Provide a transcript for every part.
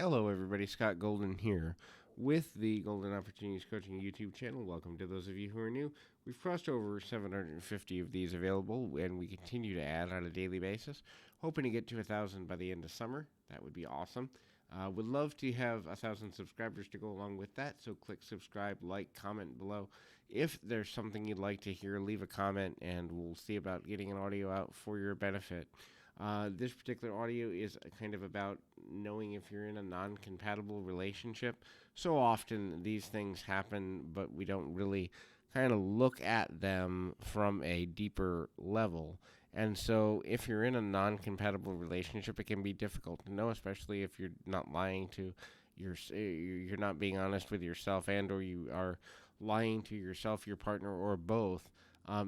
Hello, everybody. Scott Golden here with the Golden Opportunities Coaching YouTube channel. Welcome to those of you who are new. We've crossed over 750 of these available, and we continue to add on a daily basis. Hoping to get to 1,000 by the end of summer. That would be awesome. Would love to have 1,000 subscribers to go along with that, so click subscribe, like, comment below. If there's something you'd like to hear, leave a comment, and we'll see about getting an audio out for your benefit. This particular audio is kind of about knowing if you're in a non-compatible relationship. So often these things happen, but we don't really kind of look at them from a deeper level. And so if you're in a non-compatible relationship, it can be difficult to know, especially if you're not lying to you're not being honest with yourself, and or you are lying to yourself, your partner, or both.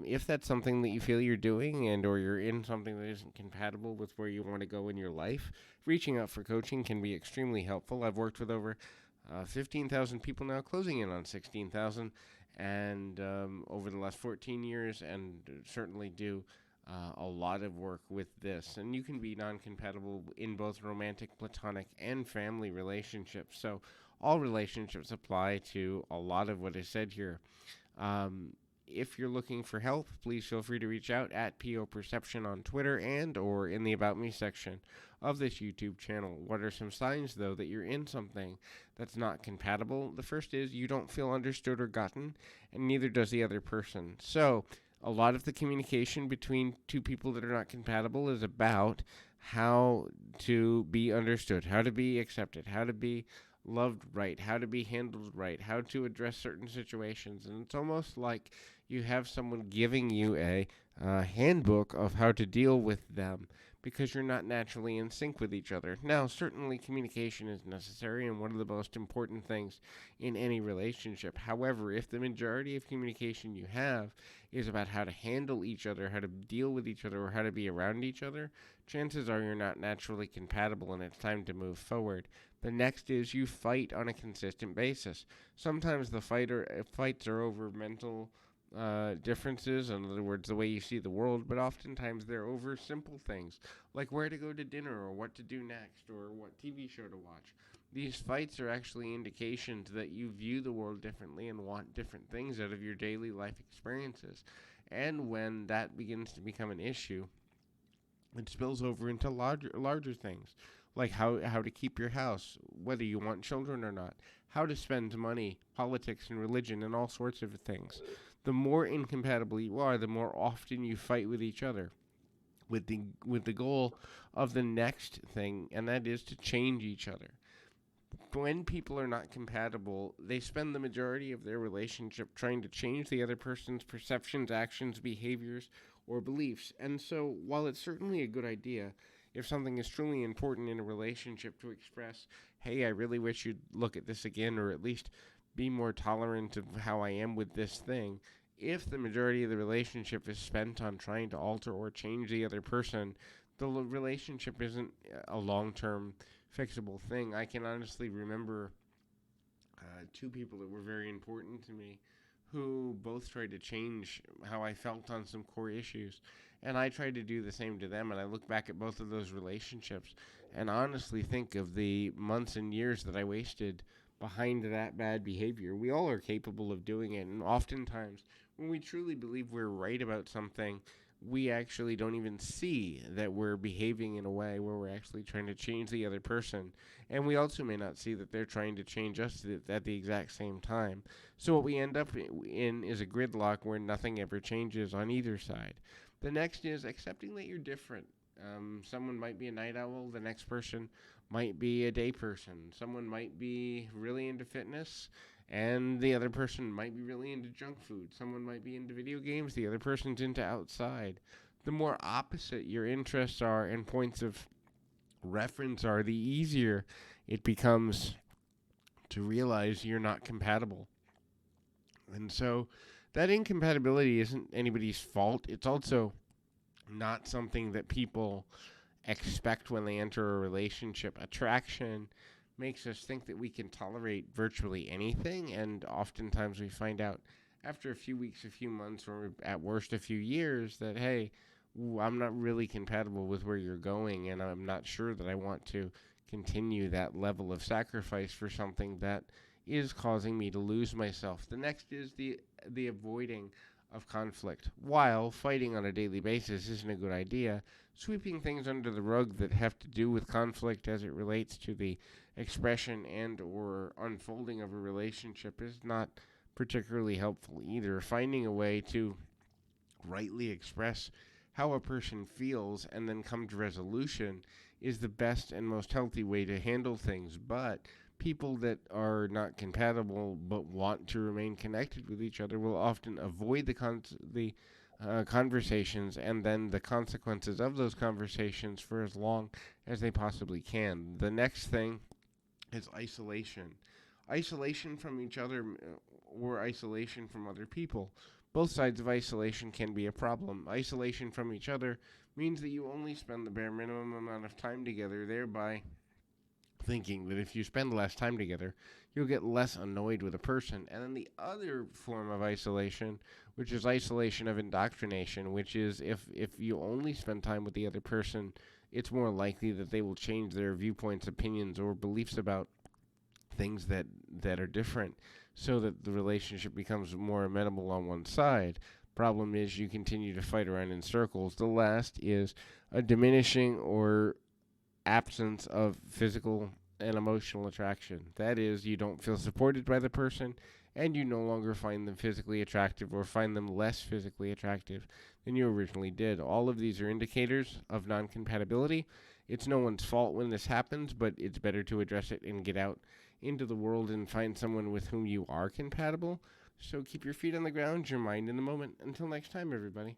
If that's something that you feel you're doing and or you're in something that isn't compatible with where you want to go in your life, reaching out for coaching can be extremely helpful. I've worked with over 15,000 people now, closing in on 16,000, and over the last 14 years, and certainly do a lot of work with this. And you can be non-compatible in both romantic, platonic, and family relationships. So all relationships apply to a lot of what is said here. If you're looking for help, please feel free to reach out at PO Perception on Twitter and or in the About Me section of this YouTube channel. What are some signs, though, that you're in something that's not compatible? The first is you don't feel understood or gotten, and neither does the other person. So a lot of the communication between two people that are not compatible is about how to be understood, how to be accepted, how to be loved right, how to be handled right, how to address certain situations. And it's almost like you have someone giving you a handbook of how to deal with them because you're not naturally in sync with each other. Now, certainly communication is necessary and one of the most important things in any relationship. However, if the majority of communication you have is about how to handle each other, how to deal with each other, or how to be around each other, chances are you're not naturally compatible and it's time to move forward. The next is you fight on a consistent basis. Sometimes the fights are over mental differences, in other words, the way you see the world, but oftentimes they're over simple things, like where to go to dinner, or what to do next, or what TV show to watch. These fights are actually indications that you view the world differently and want different things out of your daily life experiences. And when that begins to become an issue, it spills over into larger things, like how to keep your house, whether you want children or not, how to spend money, politics and religion, and all sorts of things. The more incompatible you are, the more often you fight with each other, with the goal of the next thing, and that is to change each other. When people are not compatible, they spend the majority of their relationship trying to change the other person's perceptions, actions, behaviors, or beliefs. And so, while it's certainly a good idea, if something is truly important in a relationship, to express, hey, I really wish you'd look at this again, or at least be more tolerant of how I am with this thing. If the majority of the relationship is spent on trying to alter or change the other person, the relationship isn't a long-term fixable thing. I can honestly remember two people that were very important to me who both tried to change how I felt on some core issues. And I tried to do the same to them. And I look back at both of those relationships and honestly think of the months and years that I wasted behind that bad behavior. We all are capable of doing it. And oftentimes, when we truly believe we're right about something, we actually don't even see that we're behaving in a way where we're actually trying to change the other person. And we also may not see that they're trying to change us at the exact same time. So what we end up in is a gridlock where nothing ever changes on either side. The next is accepting that you're different. Someone might be a night owl, the next person might be a day person. Someone might be really into fitness, and the other person might be really into junk food. Someone might be into video games, the other person's into outside. The more opposite your interests are and points of reference are, the easier it becomes to realize you're not compatible. And so that incompatibility isn't anybody's fault. It's also not something that people expect when they enter a relationship. Attraction makes us think that we can tolerate virtually anything, and oftentimes we find out after a few weeks, a few months, or at worst a few years that, hey, I'm not really compatible with where you're going, and I'm not sure that I want to continue that level of sacrifice for something that is causing me to lose myself. The next is the avoiding of conflict. While fighting on a daily basis isn't a good idea, sweeping things under the rug that have to do with conflict as it relates to the expression and or unfolding of a relationship is not particularly helpful either. Finding a way to rightly express how a person feels and then come to resolution is the best and most healthy way to handle things. But people that are not compatible but want to remain connected with each other will often avoid the conversations and then the consequences of those conversations for as long as they possibly can. The next thing is isolation. Isolation from each other or isolation from other people. Both sides of isolation can be a problem. Isolation from each other means that you only spend the bare minimum amount of time together, thereby thinking that if you spend less time together, you'll get less annoyed with a person. And then the other form of isolation, which is isolation of indoctrination, which is if you only spend time with the other person, it's more likely that they will change their viewpoints, opinions, or beliefs about things that are different, so that the relationship becomes more amenable on one side. Problem is, you continue to fight around in circles. The last is a diminishing or absence of physical and emotional attraction. That is, you don't feel supported by the person, and you no longer find them physically attractive or find them less physically attractive than you originally did. All of these are indicators of non-compatibility. It's no one's fault when this happens, but it's better to address it and get out into the world and find someone with whom you are compatible. So keep your feet on the ground, your mind in the moment. Until next time, everybody.